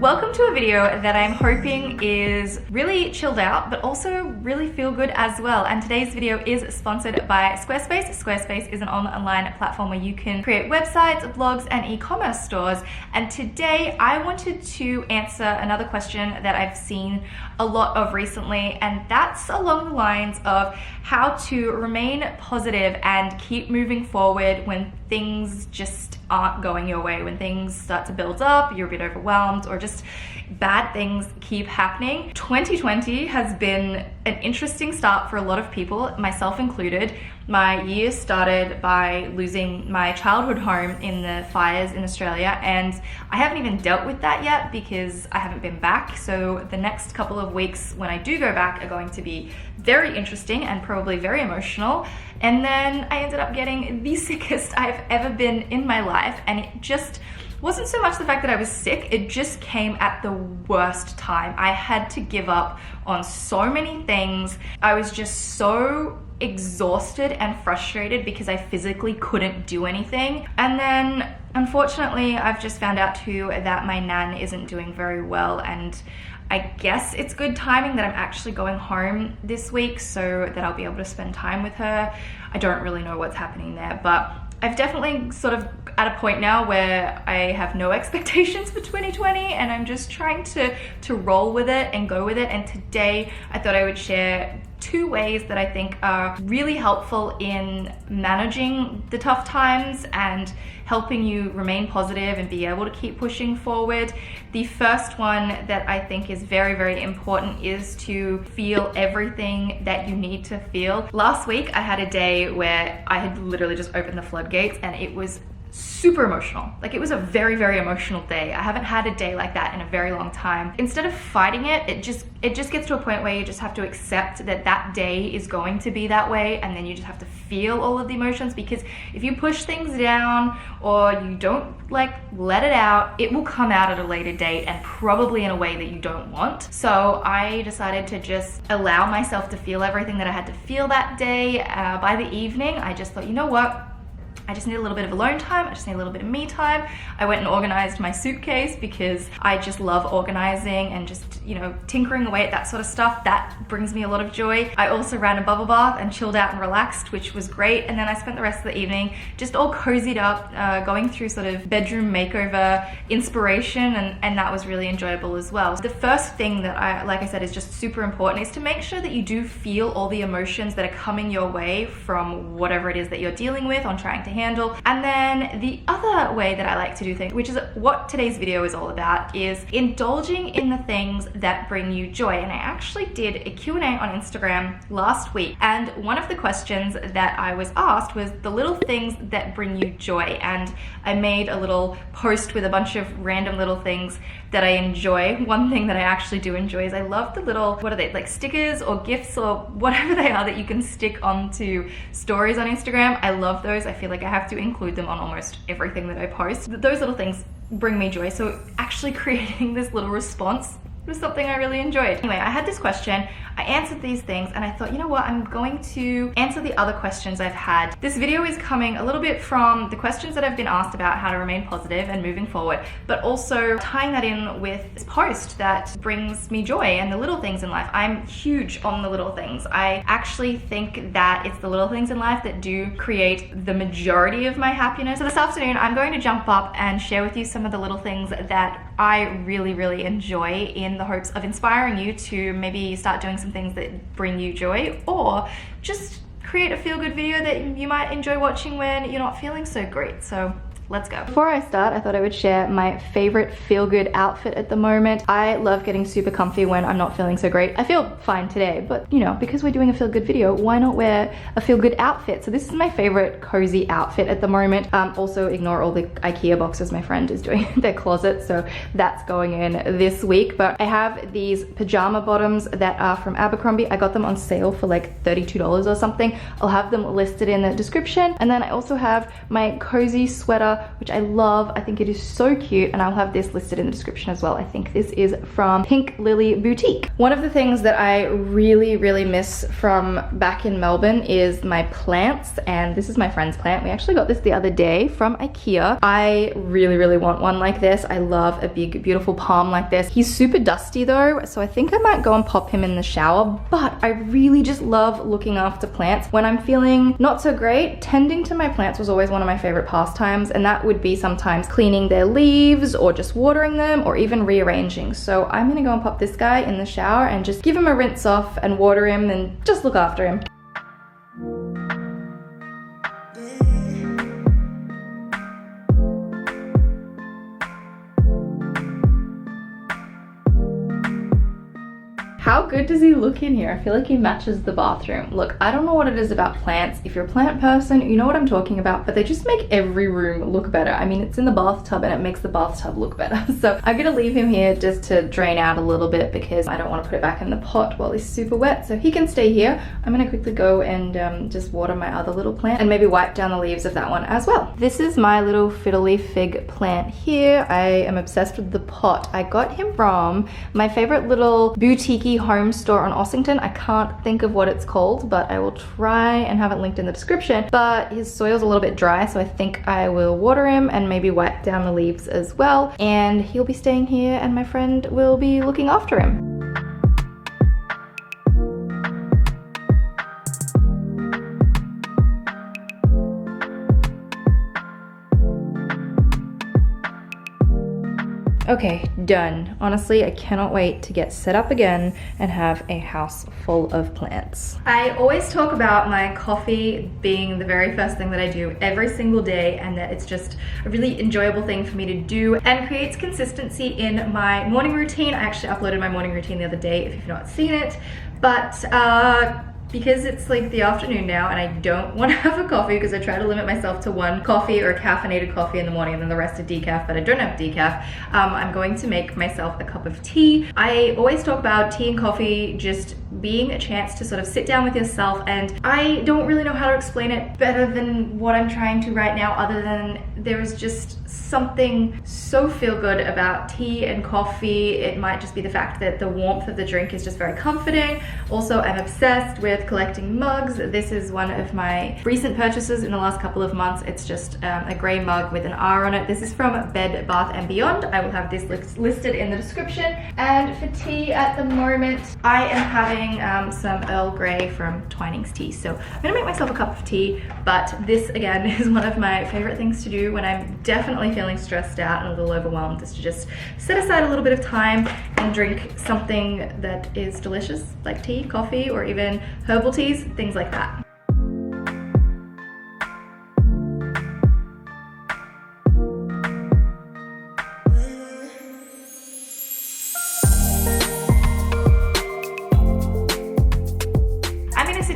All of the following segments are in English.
Welcome to a video that I'm hoping is really chilled out, but also really feel good as well. And today's video is sponsored by Squarespace. Squarespace is an online platform where you can create websites, blogs, and e-commerce stores. And today I wanted to answer another question that I've seen a lot of recently, and that's along the lines of how to remain positive and keep moving forward when things just aren't going your way, when things start to build up, you're a bit overwhelmed, or just bad things keep happening. 2020 has been an interesting start for a lot of people, myself included. My year started by losing my childhood home in the fires in Australia, and I haven't even dealt with that yet because I haven't been back. So the next couple of weeks when I do go back are going to be very interesting and probably very emotional. And then I ended up getting the sickest I've ever been in my life, and it just wasn't so much the fact that I was sick, it just came at the worst time. I had to give up on so many things. I was just so exhausted and frustrated because I physically couldn't do anything. And then unfortunately I've just found out too that my nan isn't doing very well, and I guess it's good timing that I'm actually going home this week so that I'll be able to spend time with her. I don't really know what's happening there, but I've definitely sort of at a point now where I have no expectations for 2020, and I'm just trying to roll with it and go with it. And today I thought I would share 2 ways that I think are really helpful in managing the tough times and helping you remain positive and be able to keep pushing forward. The first one that I think is very, very important is to feel everything that you need to feel. Last week I had a day where I had literally just opened the floodgates, and it was super emotional. Like, it was a very, very emotional day. I haven't had a day like that in a very long time. Instead of fighting it, it just gets to a point where you just have to accept that that day is going to be that way, and then you just have to feel all of the emotions, because if you push things down or you don't let it out, it will come out at a later date and probably in a way that you don't want. So I decided to just allow myself to feel everything that I had to feel that day. By the evening, I just thought, you know what? I just need a little bit of alone time. I just need a little bit of me time. I went and organized my suitcase because I just love organizing and just, you know, tinkering away at that sort of stuff. That brings me a lot of joy. I also ran a bubble bath and chilled out and relaxed, which was great. And then I spent the rest of the evening just all cozied up, going through sort of bedroom makeover inspiration, and that was really enjoyable as well. The first thing that like I said, is just super important is to make sure that you do feel all the emotions that are coming your way from whatever it is that you're dealing with or trying to handle. And then the other way that I like to do things, which is what today's video is all about, is indulging in the things that bring you joy. And I actually did a Q&A on Instagram last week, and one of the questions that I was asked was the little things that bring you joy. And I made a little post with a bunch of random little things that I enjoy. One thing that I actually do enjoy is I love the little, what are they, like stickers or gifts or whatever they are that you can stick onto stories on Instagram. I love those. I feel like I have to include them on almost everything that I post. Those little things bring me joy. So actually creating this little response was something I really enjoyed. Anyway, I had this question, I answered these things, and I thought, you know what, I'm going to answer the other questions I've had. This video is coming a little bit from the questions that I've been asked about how to remain positive and moving forward, but also tying that in with this post that brings me joy and the little things in life. I'm huge on the little things. I actually think that it's the little things in life that do create the majority of my happiness. So this afternoon, I'm going to jump up and share with you some of the little things that I really, really enjoy, in the hopes of inspiring you to maybe start doing some things that bring you joy, or just create a feel-good video that you might enjoy watching when you're not feeling so great. So let's go. Before I start, I thought I would share my favorite feel-good outfit at the moment. I love getting super comfy when I'm not feeling so great. I feel fine today, but you know, because we're doing a feel-good video, why not wear a feel-good outfit? So this is my favorite cozy outfit at the moment. Also ignore all the IKEA boxes my friend is doing in their closet, so that's going in this week. But I have these pajama bottoms that are from Abercrombie. I got them on sale for like $32 or something. I'll have them listed in the description. And then I also have my cozy sweater here, which I love. I think it is so cute, and I'll have this listed in the description as well. I think this is from Pink Lily Boutique. One of the things that I really miss from back in Melbourne is my plants, and this is my friend's plant. We actually got this the other day from IKEA. I really want one like this. I love a big beautiful palm like this. He's super dusty though, so I think I might go and pop him in the shower, but I really just love looking after plants. When I'm feeling not so great, tending to my plants was always one of my favorite pastimes, and that would be sometimes cleaning their leaves or just watering them or even rearranging. So I'm gonna go and pop this guy in the shower and just give him a rinse off and water him and just look after him. How good does he look in here? I feel like he matches the bathroom. Look, I don't know what it is about plants. If you're a plant person, you know what I'm talking about, but they just make every room look better. I mean, it's in the bathtub and it makes the bathtub look better. So I'm gonna leave him here just to drain out a little bit because I don't want to put it back in the pot while he's super wet. So he can stay here. I'm gonna quickly go and just water my other little plant and maybe wipe down the leaves of that one as well. This is my little fiddle leaf fig plant here. I am obsessed with the pot. I got him from my favorite little boutique home store on Ossington. I can't think of what it's called, but I will try and have it linked in the description. But his soil's a little bit dry, so I think I will water him and maybe wipe down the leaves as well. And he'll be staying here and my friend will be looking after him. Okay, done. Honestly, I cannot wait to get set up again and have a house full of plants. I always talk about my coffee being the very first thing that I do every single day, and that it's just a really enjoyable thing for me to do and creates consistency in my morning routine. I actually uploaded my morning routine the other day if you've not seen it, but because it's like the afternoon now and I don't want to have a coffee because I try to limit myself to one coffee or a caffeinated coffee in the morning and then the rest are decaf, but I don't have decaf. I'm going to make myself a cup of tea. I always talk about tea and coffee just being a chance to sort of sit down with yourself, and I don't really know how to explain it better than what I'm trying to right now, other than there is just something so feel good about tea and coffee. It might just be the fact that the warmth of the drink is just very comforting. Also, I'm obsessed with collecting mugs. This is one of my recent purchases in the last couple of months. It's just a gray mug with an R on it. This is from Bed Bath & Beyond. I will have this listed in the description. And for tea at the moment, I am having some Earl Grey from Twinings Tea. So I'm gonna make myself a cup of tea, but this again is one of my favorite things to do when I'm definitely feeling stressed out and a little overwhelmed, is to just set aside a little bit of time and drink something that is delicious, like tea, coffee, or even herbal teas, things like that.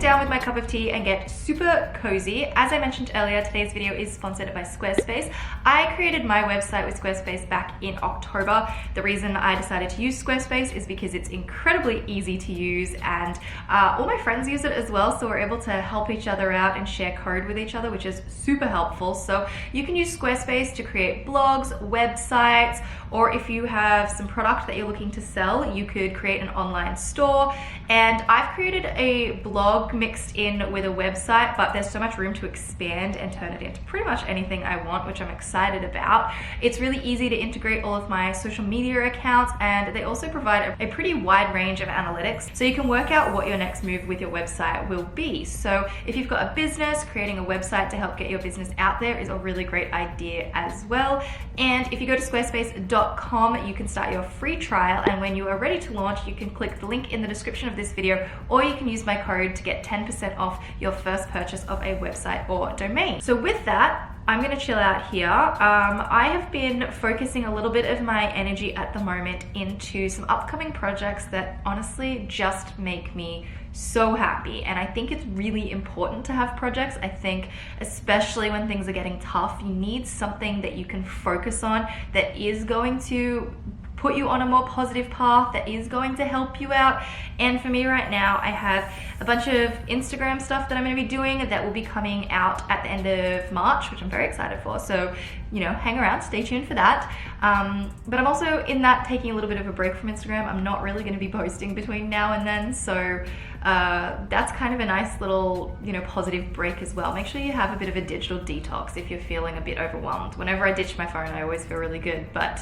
Down with my cup of tea and get super cozy. As I mentioned earlier, today's video is sponsored by Squarespace. I created my website with Squarespace back in October. The reason I decided to use Squarespace is because it's incredibly easy to use, and all my friends use it as well, so we're able to help each other out and share code with each other, which is super helpful. So you can use Squarespace to create blogs, websites, or if you have some product that you're looking to sell, you could create an online store. And I've created a blog mixed in with a website, but there's so much room to expand and turn it into pretty much anything I want, which I'm excited about. It's really easy to integrate all of my social media accounts, and they also provide a pretty wide range of analytics, so you can work out what your next move with your website will be. So if you've got a business, creating a website to help get your business out there is a really great idea as well. And if you go to squarespace.com, you can start your free trial, and when you are ready to launch, you can click the link in the description of this video, or you can use my code to get 10% off your first purchase of a website or domain. So with that, I'm gonna chill out here. I have been focusing a little bit of my energy at the moment into some upcoming projects that honestly just make me so happy. And I think it's really important to have projects. I think especially when things are getting tough, you need something that you can focus on that is going to put you on a more positive path, that is going to help you out. And for me right now, I have a bunch of Instagram stuff that I'm gonna be doing that will be coming out at the end of March, which I'm very excited for. So you know, hang around, stay tuned for that. But I'm also in that taking a little bit of a break from Instagram. I'm not really going to be posting between now and then, so that's kind of a nice little, you know, positive break as well. Make sure you have a bit of a digital detox if you're feeling a bit overwhelmed. Whenever I ditch my phone, I always feel really good. But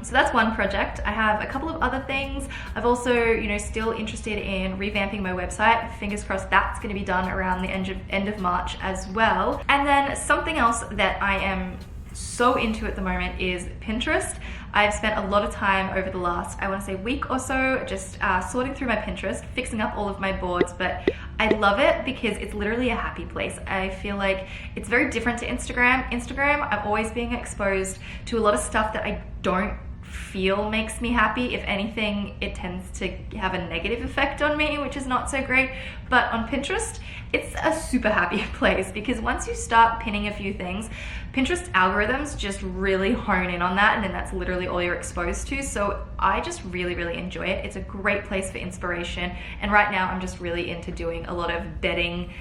so that's one project. I have a couple of other things. I've also, you know, still interested in revamping my website. Fingers crossed that's going to be done around the end of March as well. And then something else that I am so into at the moment is Pinterest. I've spent a lot of time over the last, I want to say, week or so just sorting through my Pinterest, fixing up all of my boards, but I love it because it's literally a happy place. I feel like it's very different to Instagram. Instagram, I'm always being exposed to a lot of stuff that I don't feel makes me happy. If anything, it tends to have a negative effect on me, which is not so great. But on Pinterest, it's a super happy place because once you start pinning a few things, Pinterest algorithms just really hone in on that, and then that's literally all you're exposed to. So I just really, really enjoy it. It's a great place for inspiration. And right now I'm just really into doing a lot of bedding,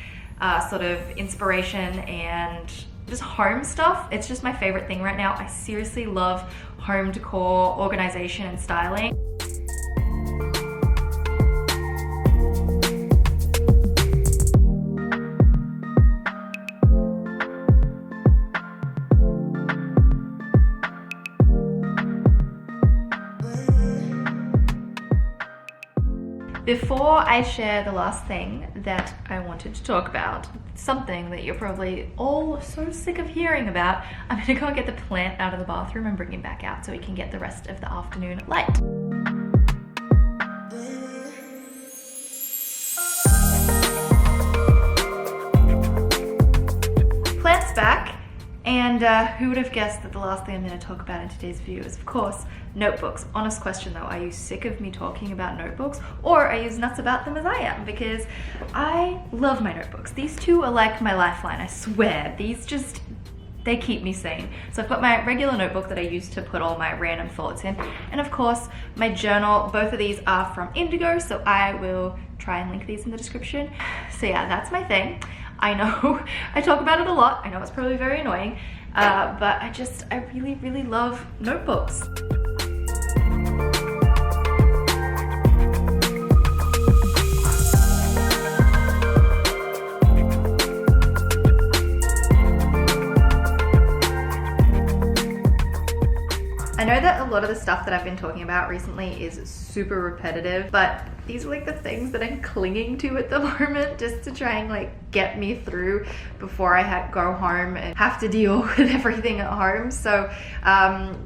sort of inspiration and just home stuff. It's just my favorite thing right now. I seriously love home decor, organization, and styling. Before I share the last thing that I wanted to talk about, something that you're probably all so sick of hearing about, I'm gonna go and get the plant out of the bathroom and bring him back out so we can get the rest of the afternoon light. Plant's back. And who would have guessed that the last thing I'm going to talk about in today's video is, of course, notebooks. Honest question though, are you sick of me talking about notebooks, or are you as nuts about them as I am? Because I love my notebooks. These two are like my lifeline, I swear. These just, they keep me sane. So I've got my regular notebook that I use to put all my random thoughts in, and of course my journal. Both of these are from Indigo, so I will try and link these in the description. So yeah, that's my thing. I know I talk about it a lot. I know it's probably very annoying, but I really, really love notebooks. I know that a lot of the stuff that I've been talking about recently is super repetitive, but these are like the things that I'm clinging to at the moment just to try and like get me through before I go home and have to deal with everything at home. So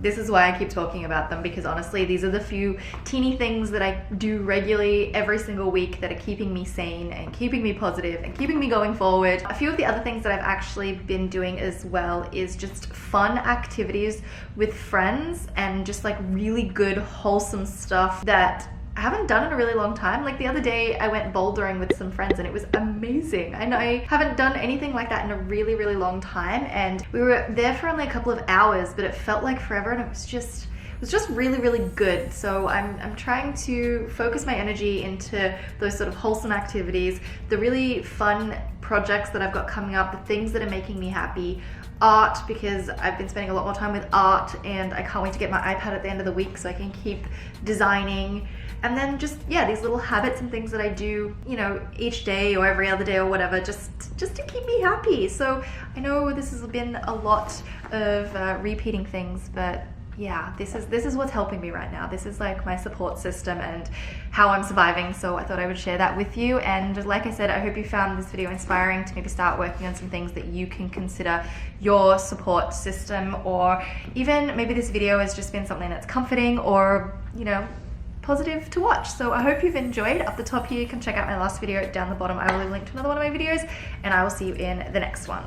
this is why I keep talking about them, because honestly, these are the few teeny things that I do regularly every single week that are keeping me sane and keeping me positive and keeping me going forward. A few of the other things that I've actually been doing as well is just fun activities with friends and just like really good wholesome stuff that I haven't done in a really long time. Like the other day I went bouldering with some friends and it was amazing. And I haven't done anything like that in a really, really long time. And we were there for only a couple of hours, but it felt like forever, and it was just really, really good. So I'm trying to focus my energy into those sort of wholesome activities, the really fun projects that I've got coming up, the things that are making me happy. Art, because I've been spending a lot more time with art and I can't wait to get my iPad at the end of the week so I can keep designing. And then just, yeah, these little habits and things that I do, you know, each day or every other day or whatever, just to keep me happy. So I know this has been a lot of repeating things, but yeah, this is what's helping me right now. This is like my support system and how I'm surviving. So I thought I would share that with you. And like I said, I hope you found this video inspiring to maybe start working on some things that you can consider your support system, or even maybe this video has just been something that's comforting or, you know, positive to watch. So I hope you've enjoyed. Up the top here, you can check out my last video. Down the bottom, I will leave a link to another one of my videos, and I will see you in the next one.